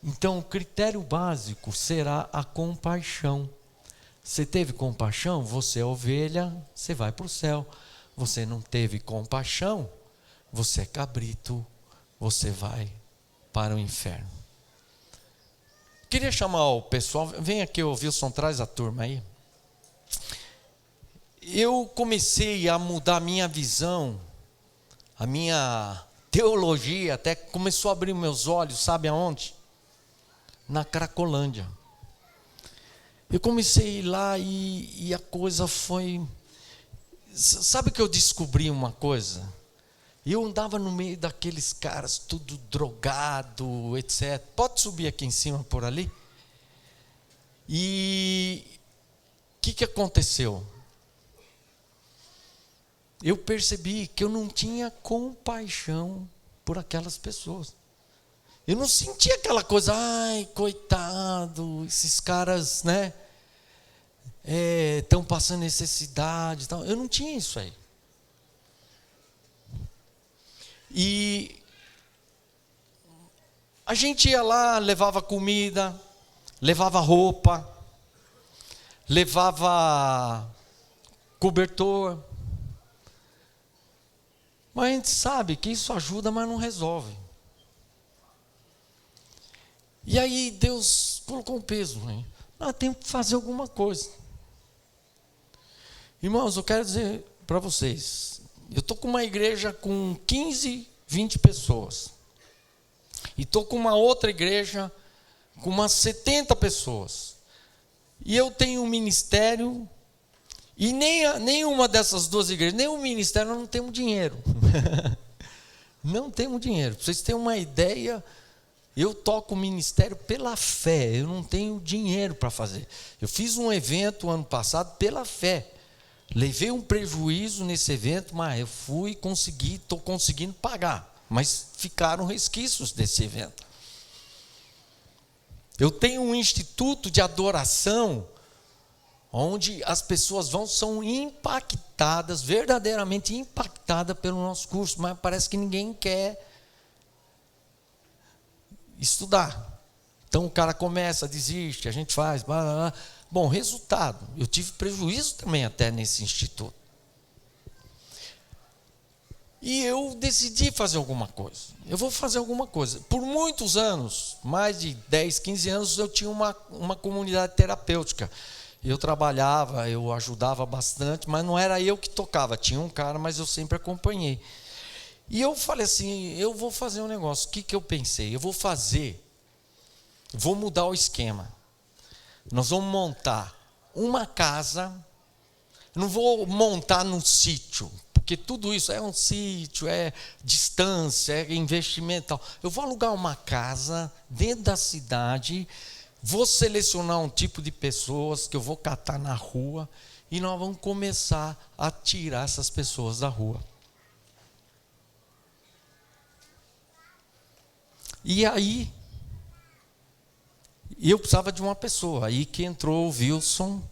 Então, o critério básico será a compaixão. Você teve compaixão, você é ovelha, você vai para o céu. Você não teve compaixão, você é cabrito, você vai para o inferno. Queria chamar o pessoal, vem aqui, o Wilson, traz a turma aí. Eu comecei a mudar a minha visão, a minha teologia, até começou a abrir meus olhos, sabe aonde? Na Cracolândia. Eu comecei a ir lá e a coisa foi... Sabe que eu descobri uma coisa? Eu andava no meio daqueles caras, tudo drogado, etc. Pode subir aqui em cima, por ali? E o que aconteceu? Eu percebi que eu não tinha compaixão por aquelas pessoas. Eu não sentia aquela coisa, ai, coitado, esses caras, né? Estão passando necessidade e tal. Eu não tinha isso aí. E a gente ia lá, levava comida, levava roupa, levava cobertor. Mas a gente sabe que isso ajuda, mas não resolve. E aí Deus colocou um peso, né? Tem que fazer alguma coisa. Irmãos, eu quero dizer para vocês, eu estou com uma igreja com 15, 20 pessoas. E estou com uma outra igreja com umas 70 pessoas. E eu tenho um ministério, e nenhuma dessas duas igrejas, nem o ministério, nós não temos dinheiro. Não temos dinheiro. Para vocês terem uma ideia, eu toco o ministério pela fé, eu não tenho dinheiro para fazer. Eu fiz um evento ano passado pela fé. Levei um prejuízo nesse evento, mas eu estou conseguindo pagar. Mas ficaram resquícios desse evento. Eu tenho um instituto de adoração, onde as pessoas são impactadas, verdadeiramente impactadas pelo nosso curso, mas parece que ninguém quer estudar. Então o cara começa, desiste, a gente faz, blá, blá, blá. Bom, resultado, eu tive prejuízo também até nesse instituto. E eu decidi fazer alguma coisa. Eu vou fazer alguma coisa. Por muitos anos, mais de 10, 15 anos, eu tinha uma comunidade terapêutica. Eu trabalhava, eu ajudava bastante, mas não era eu que tocava. Tinha um cara, mas eu sempre acompanhei. E eu falei assim, eu vou fazer um negócio. O que eu pensei? Eu vou mudar o esquema. Nós vamos montar uma casa, não vou montar num sítio, porque tudo isso é um sítio, é distância, é investimento e tal. Eu vou alugar uma casa dentro da cidade, vou selecionar um tipo de pessoas que eu vou catar na rua e nós vamos começar a tirar essas pessoas da rua. E aí, eu precisava de uma pessoa. Aí que entrou o Wilson,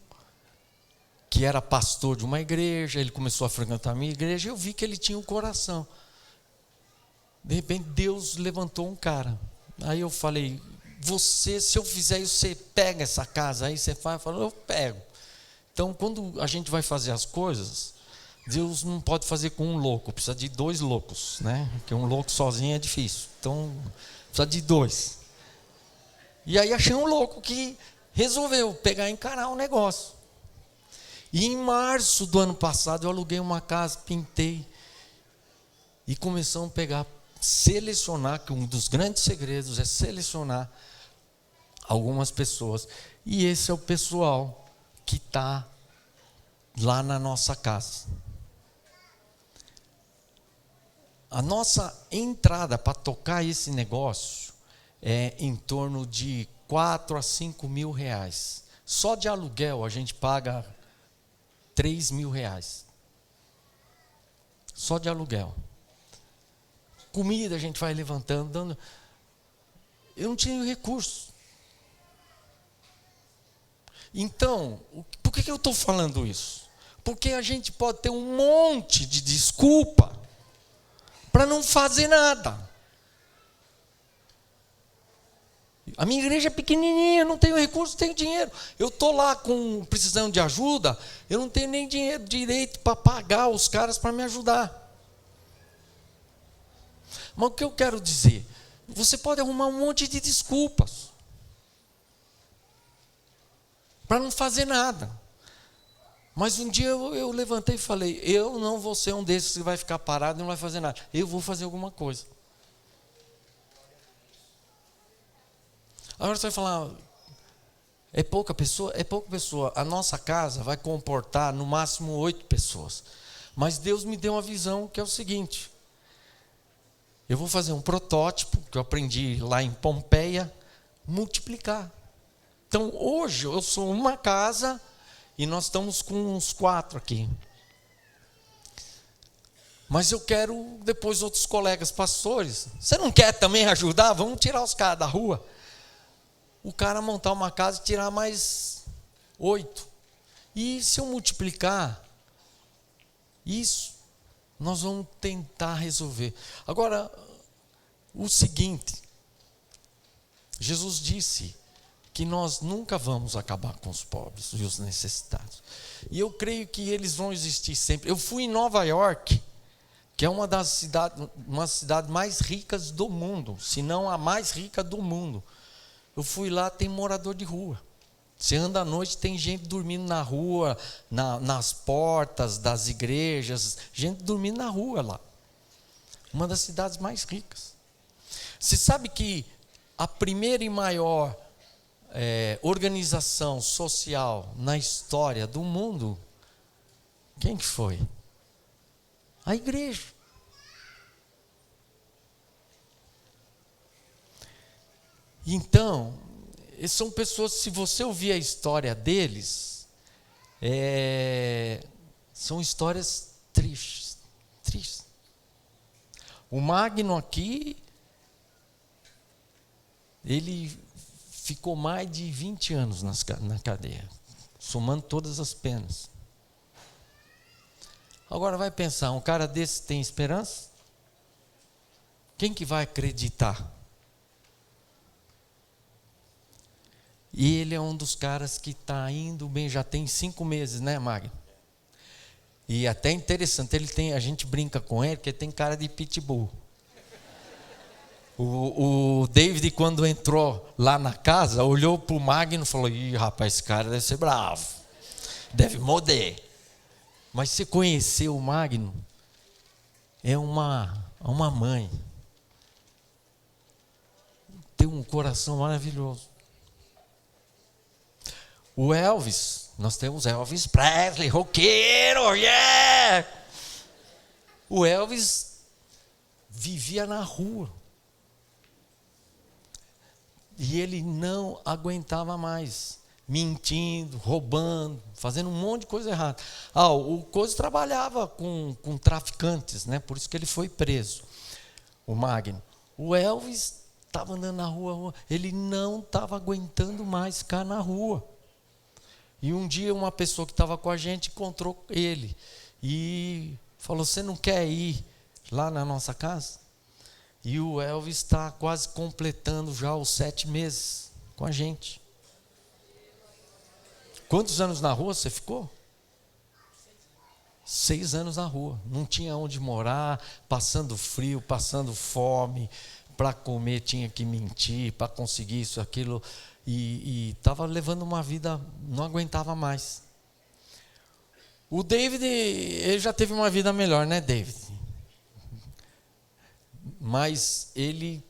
que era pastor de uma igreja, ele começou a frequentar a minha igreja, e eu vi que ele tinha um coração. De repente, Deus levantou um cara. Aí eu falei, se eu fizer isso, você pega essa casa aí, você faz? Eu falei, eu pego. Então, quando a gente vai fazer as coisas, Deus não pode fazer com um louco, precisa de 2 loucos, né? Porque um louco sozinho é difícil. Então, precisa de 2. E aí achei um louco que resolveu pegar e encarar o negócio. E em março do ano passado eu aluguei uma casa, pintei. E começamos a selecionar, que um dos grandes segredos é selecionar algumas pessoas. E esse é o pessoal que está lá na nossa casa. A nossa entrada para tocar esse negócio é em torno de 4 a 5 mil reais. Só de aluguel a gente paga 3 mil reais. Só de aluguel. Comida a gente vai levantando, dando. Eu não tinha recurso. Então, por que eu estou falando isso? Porque a gente pode ter um monte de desculpa para não fazer nada. A minha igreja é pequenininha, não tenho recurso, não tenho dinheiro. Eu estou lá precisando de ajuda, eu não tenho nem dinheiro direito para pagar os caras para me ajudar. Mas o que eu quero dizer? Você pode arrumar um monte de desculpas para não fazer nada. Mas um dia eu levantei e falei, eu não vou ser um desses que vai ficar parado e não vai fazer nada. Eu vou fazer alguma coisa. Agora você vai falar, É pouca pessoa? É pouca pessoa. A nossa casa vai comportar no máximo 8 pessoas. Mas Deus me deu uma visão que é o seguinte: eu vou fazer um protótipo, que eu aprendi lá em Pompeia, multiplicar. Então hoje eu sou uma casa e nós estamos com uns 4 aqui. Mas eu quero depois outros colegas pastores. Você não quer também ajudar? Vamos tirar os caras da rua. O cara montar uma casa e tirar mais 8. E se eu multiplicar isso, nós vamos tentar resolver. Agora, o seguinte: Jesus disse que nós nunca vamos acabar com os pobres e os necessitados. E eu creio que eles vão existir sempre. Eu fui em Nova York, que é uma das cidades mais ricas do mundo, se não a mais rica do mundo. Eu fui lá, tem morador de rua. Você anda à noite, tem gente dormindo na rua, nas portas das igrejas, gente dormindo na rua lá. Uma das cidades mais ricas. Você sabe que a primeira e maior organização social na história do mundo, quem que foi? A igreja. Então, são pessoas, se você ouvir a história deles, são histórias tristes. Tristes. O Magno aqui, ele ficou mais de 20 anos na cadeia, somando todas as penas. Agora vai pensar, um cara desse tem esperança? Quem que vai acreditar? E ele é um dos caras que está indo bem, já tem 5 meses, né, Magno? E até interessante, a gente brinca com ele, porque ele tem cara de pitbull. O David, quando entrou lá na casa, olhou para o Magno e falou: ih, rapaz, esse cara deve ser bravo, deve morder. Mas você conheceu o Magno, é uma mãe, tem um coração maravilhoso. O Elvis, nós temos Elvis Presley, roqueiro, yeah! O Elvis vivia na rua. E ele não aguentava mais, mentindo, roubando, fazendo um monte de coisa errada. O Coisa trabalhava com traficantes, né? Por isso que ele foi preso, o Magno. O Elvis estava andando na rua, ele não estava aguentando mais ficar na rua. E um dia uma pessoa que estava com a gente encontrou ele e falou: você não quer ir lá na nossa casa? E o Elvis está quase completando já os 7 meses com a gente. Quantos anos na rua você ficou? 6 anos na rua. Não tinha onde morar, passando frio, passando fome. Para comer tinha que mentir, para conseguir isso, aquilo. E estava levando uma vida, não aguentava mais. O David, ele já teve uma vida melhor, né, David? Mas ele,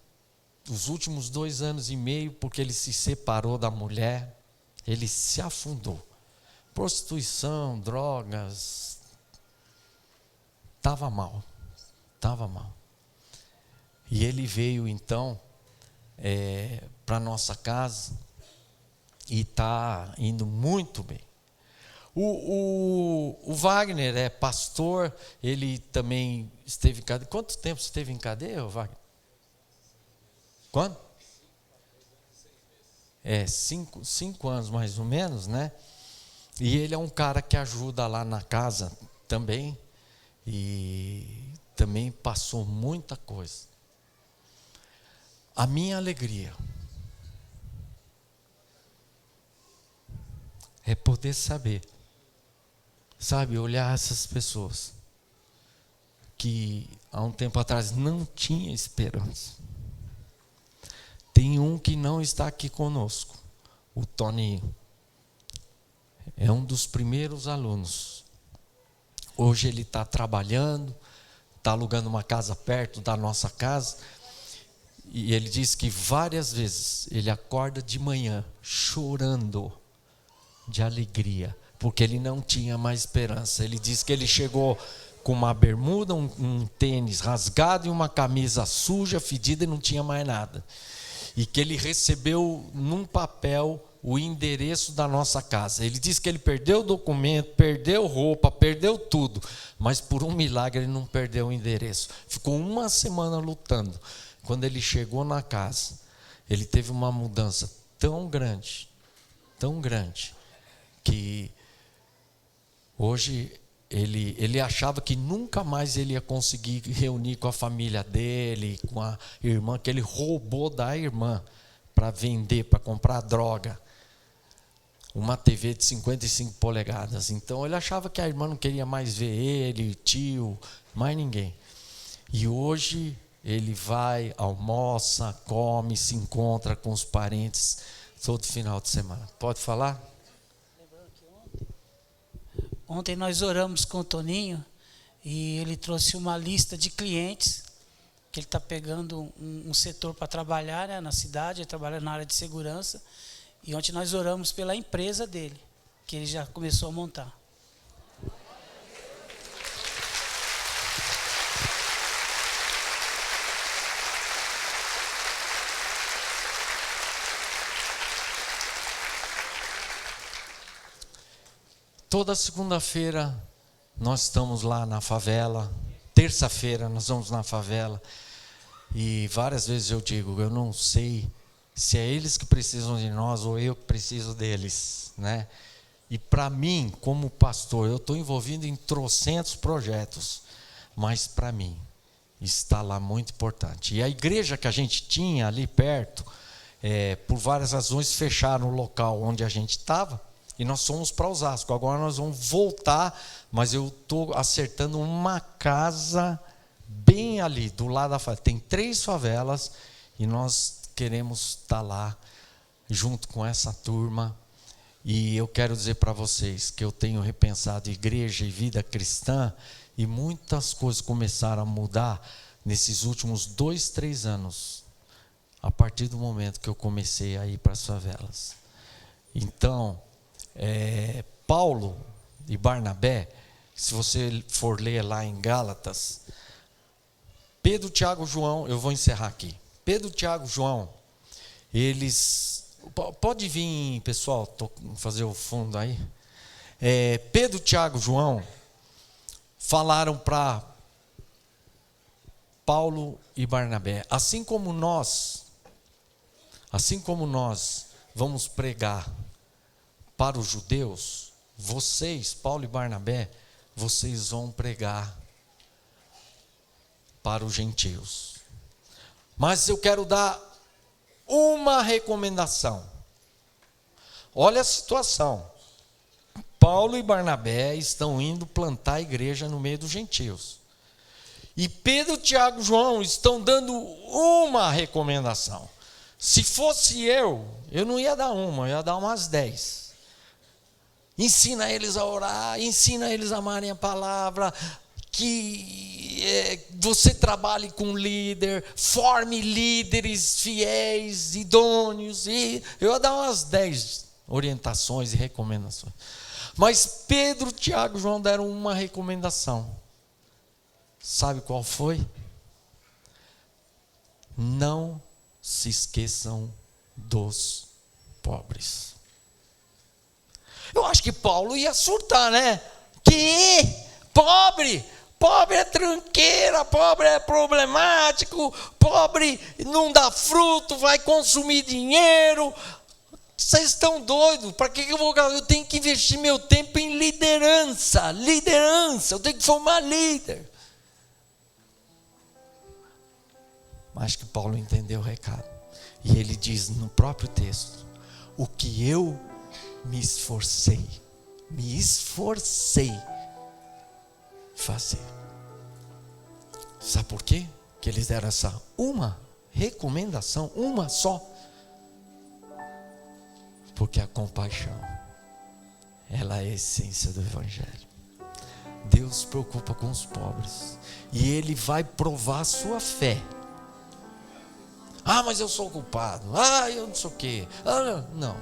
os últimos 2 anos e meio, porque ele se separou da mulher, ele se afundou. Prostituição, drogas, estava mal. E ele veio então para a nossa casa e está indo muito bem. O Wagner é pastor, ele também esteve em cadeia. Quanto tempo você esteve em cadeia, Wagner? Quanto? 5 anos mais ou menos, né? E ele é um cara que ajuda lá na casa também, e também passou muita coisa. A minha alegria é poder saber, olhar essas pessoas que há um tempo atrás não tinha esperança. Tem um que não está aqui conosco, o Toninho. É um dos primeiros alunos. Hoje ele está trabalhando, está alugando uma casa perto da nossa casa. E ele diz que várias vezes ele acorda de manhã chorando de alegria, porque ele não tinha mais esperança. Ele diz que ele chegou com uma bermuda, um tênis rasgado e uma camisa suja, fedida, e não tinha mais nada. E que ele recebeu num papel o endereço da nossa casa. Ele diz que ele perdeu o documento, perdeu roupa, perdeu tudo, mas por um milagre ele não perdeu o endereço. Ficou uma semana lutando. Quando ele chegou na casa, ele teve uma mudança tão grande, que hoje ele achava que nunca mais ele ia conseguir reunir com a família dele, com a irmã, que ele roubou da irmã para vender, para comprar droga. Uma TV de 55 polegadas. Então ele achava que a irmã não queria mais ver ele, tio, mais ninguém. E hoje ele vai, almoça, come, se encontra com os parentes todo final de semana. Pode falar? Ontem nós oramos com o Toninho e ele trouxe uma lista de clientes que ele está pegando um setor para trabalhar, né, na cidade, ele trabalha na área de segurança. E ontem nós oramos pela empresa dele, que ele já começou a montar. Toda segunda-feira nós estamos lá na favela, terça-feira nós vamos na favela, e várias vezes eu digo, eu não sei se é eles que precisam de nós ou eu que preciso deles, né? E para mim, como pastor, eu estou envolvido em trocentos projetos, mas para mim está lá muito importante. E a igreja que a gente tinha ali perto, por várias razões fecharam o local onde a gente estava, e nós fomos para Osasco. Agora nós vamos voltar, mas eu estou acertando uma casa bem ali, do lado da favela. Tem 3 favelas e nós queremos estar lá junto com essa turma. E eu quero dizer para vocês que eu tenho repensado igreja e vida cristã, e muitas coisas começaram a mudar nesses últimos 2, 3 anos, a partir do momento que eu comecei a ir para as favelas. Então, Paulo e Barnabé, se você for ler lá em Gálatas, Pedro, Tiago, João, eu vou encerrar aqui. Pedro, Tiago, João, eles... Pode vir, pessoal, fazer o fundo aí. Pedro, Tiago, João falaram para Paulo e Barnabé, assim como nós vamos pregar para os judeus, vocês, Paulo e Barnabé, vocês vão pregar para os gentios. Mas eu quero dar uma recomendação. Olha a situação. Paulo e Barnabé estão indo plantar a igreja no meio dos gentios. E Pedro, Tiago e João estão dando uma recomendação. Se fosse eu não ia dar uma, eu ia dar umas 10. Ensina eles a orar, ensina eles a amarem a palavra, que você trabalhe com líder, forme líderes fiéis, idôneos, e eu ia dar umas 10 orientações e recomendações. Mas Pedro, Tiago e João deram uma recomendação. Sabe qual foi? Não se esqueçam dos pobres. Eu acho que Paulo ia surtar, né? Que pobre é tranqueira, pobre é problemático, pobre não dá fruto, vai consumir dinheiro. Vocês estão doidos? Para que eu vou? Eu tenho que investir meu tempo em liderança, eu tenho que formar líder. Mas que Paulo entendeu o recado. E ele diz no próprio texto, o que eu me esforcei fazer. Sabe por quê? Que eles deram essa uma recomendação, uma só. Porque a compaixão, ela é a essência do Evangelho. Deus se preocupa com os pobres. E Ele vai provar a sua fé. Ah, mas eu sou culpado. Ah, eu não sei o quê. Ah, não.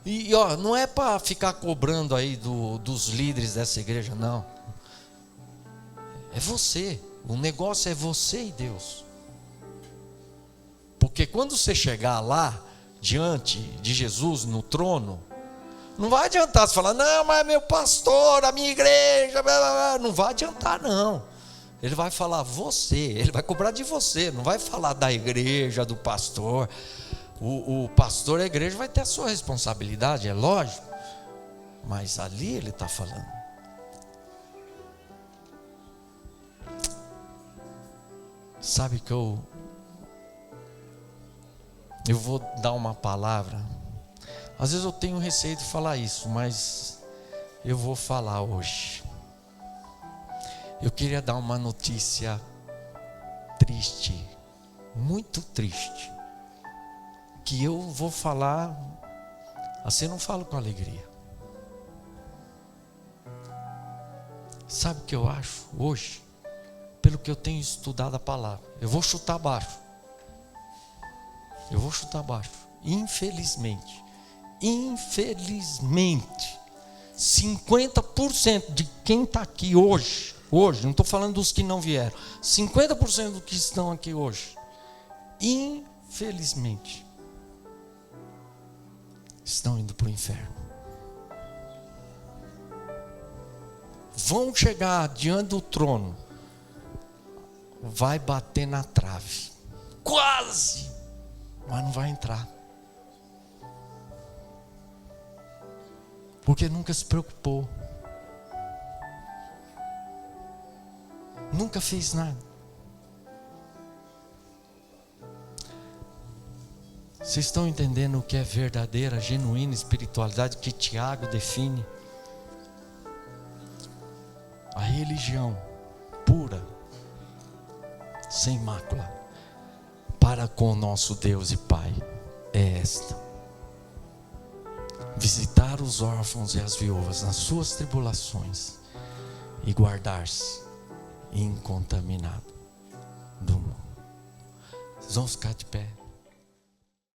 E ó, não é para ficar cobrando aí dos líderes dessa igreja, não. É você. O negócio é você e Deus. Porque quando você chegar lá, diante de Jesus, no trono, não vai adiantar você falar, não, mas meu pastor, a minha igreja, blá, blá, blá. Não vai adiantar, não. Ele vai falar você, ele vai cobrar de você, não vai falar da igreja, do pastor. O pastor, a igreja vai ter a sua responsabilidade, é lógico. Mas ali ele está falando. Sabe que eu vou dar uma palavra. Às vezes eu tenho receio de falar isso, mas eu vou falar hoje. Eu queria dar uma notícia triste, muito triste, que eu vou falar, assim eu não falo com alegria. Sabe o que eu acho hoje? Pelo que eu tenho estudado a palavra, eu vou chutar baixo. Eu vou chutar baixo. Infelizmente, 50% de quem está aqui hoje, não estou falando dos que não vieram, 50% dos que estão aqui hoje, infelizmente, estão indo para o inferno. Vão chegar diante do trono, vai bater na trave, quase, mas não vai entrar. Porque nunca se preocupou. Nunca fez nada. Vocês estão entendendo o que é verdadeira, genuína espiritualidade que Tiago define? A religião pura, sem mácula, para com o nosso Deus e Pai, é esta: visitar os órfãos e as viúvas nas suas tribulações e guardar-se incontaminado do mundo. Vamos ficar de pé.